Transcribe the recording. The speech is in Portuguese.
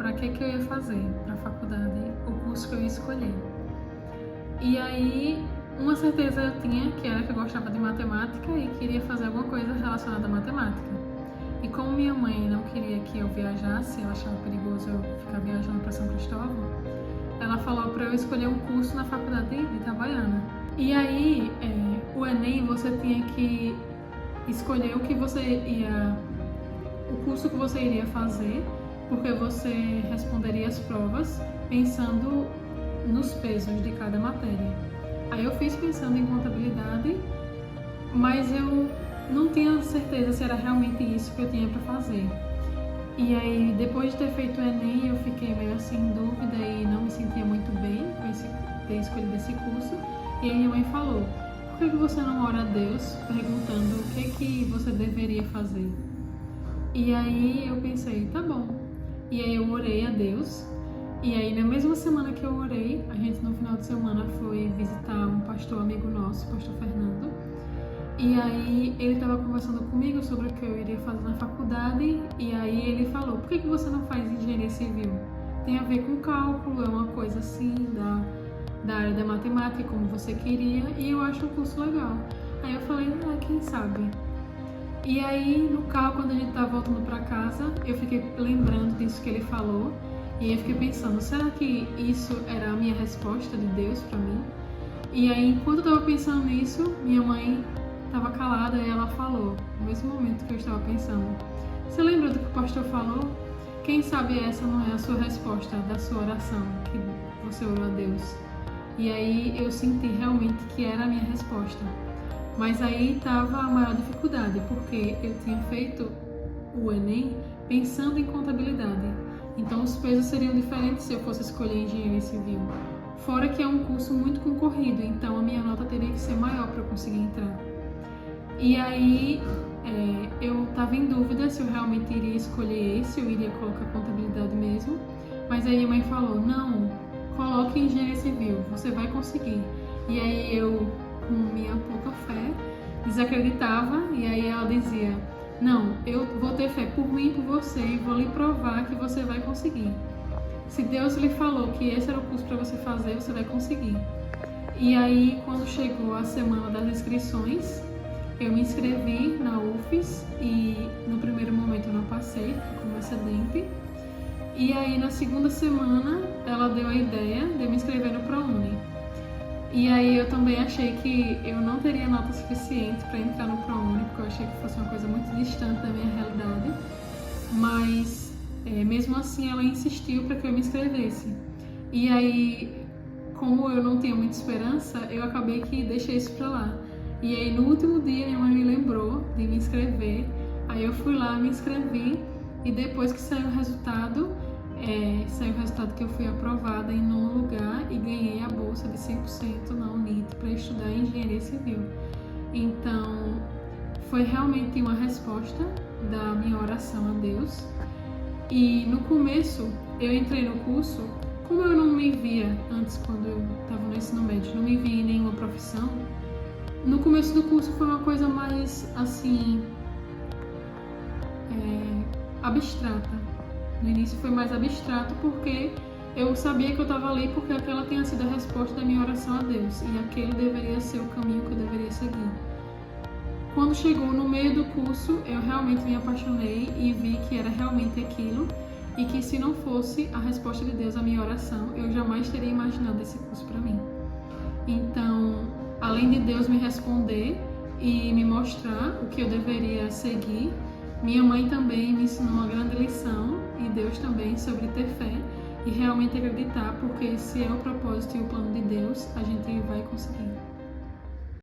para que eu ia fazer para a faculdade, o curso que eu ia escolher. E aí, uma certeza eu tinha, que era que eu gostava de matemática e queria fazer alguma coisa relacionada à matemática. E como minha mãe não queria que eu viajasse, ela achava perigoso eu ficar viajando para São Cristóvão, ela falou para eu escolher um curso na faculdade de Itabaiana. E aí, o Enem, você tinha que escolher o curso que você iria fazer, porque você responderia as provas pensando nos pesos de cada matéria. Aí eu fiz pensando em contabilidade, mas eu não tinha certeza se era realmente isso que eu tinha para fazer. E aí, depois de ter feito o Enem, eu fiquei meio assim em dúvida e não me sentia muito bem com ter escolhido esse curso. E aí minha mãe falou: por que você não ora a Deus perguntando o que você deveria fazer? E aí eu pensei, tá bom. E aí eu orei a Deus. E aí na mesma semana que eu orei, a gente no final de semana foi visitar um pastor amigo nosso, o pastor Fernando. E aí ele estava conversando comigo sobre o que eu iria fazer na faculdade. E aí ele falou: por que você não faz engenharia civil? Tem a ver com cálculo, é uma coisa assim da área da matemática, como você queria, e eu acho um curso legal. Aí eu falei, quem sabe? E aí, no carro, quando a gente tava voltando pra casa, eu fiquei lembrando disso que ele falou, e eu fiquei pensando, será que isso era a minha resposta de Deus pra mim? E aí, enquanto eu tava pensando nisso, minha mãe tava calada e ela falou, no mesmo momento que eu estava pensando, você lembra do que o pastor falou? Quem sabe essa não é a sua resposta da sua oração, que você orou a Deus? E aí eu senti realmente que era a minha resposta. Mas aí estava a maior dificuldade, porque eu tinha feito o Enem pensando em contabilidade. Então os pesos seriam diferentes se eu fosse escolher engenharia civil. Fora que é um curso muito concorrido, então a minha nota teria que ser maior para eu conseguir entrar. E aí eu estava em dúvida se eu realmente iria escolher esse, eu iria colocar contabilidade mesmo. Mas aí a mãe falou, não, coloque engenharia civil, você vai conseguir. E aí eu, com minha pouca fé, desacreditava, e aí ela dizia, não, eu vou ter fé por mim e por você e vou lhe provar que você vai conseguir. Se Deus lhe falou que esse era o curso para você fazer, você vai conseguir. E aí, quando chegou a semana das inscrições, eu me inscrevi na UFES e no primeiro momento eu não passei, fiquei como excedente. E aí, na segunda semana, ela deu a ideia de eu me inscrever no ProUni. E aí eu também achei que eu não teria nota suficiente para entrar no ProUni, porque eu achei que fosse uma coisa muito distante da minha realidade. Mas, mesmo assim, ela insistiu para que eu me inscrevesse. E aí, como eu não tinha muita esperança, eu acabei que deixei isso para lá. E aí, no último dia, minha mãe me lembrou de me inscrever. Aí eu fui lá, me inscrevi. E depois que saiu o resultado que eu fui aprovada em nono lugar e ganhei a bolsa de 100% na UNIT para estudar engenharia civil. Então, foi realmente uma resposta da minha oração a Deus. E no começo, eu entrei no curso, como eu não me via antes, quando eu estava no ensino médio, não me via em nenhuma profissão. No começo do curso foi uma coisa mais, assim, abstrata. No início foi mais abstrato porque eu sabia que eu estava ali porque aquela tinha sido a resposta da minha oração a Deus e aquele deveria ser o caminho que eu deveria seguir. Quando chegou no meio do curso, eu realmente me apaixonei e vi que era realmente aquilo e que se não fosse a resposta de Deus à minha oração, eu jamais teria imaginado esse curso para mim. Então, além de Deus me responder e me mostrar o que eu deveria seguir, minha mãe também me ensinou uma grande lição, e Deus também, sobre ter fé e realmente acreditar, porque se é o propósito e o plano de Deus, a gente vai conseguir.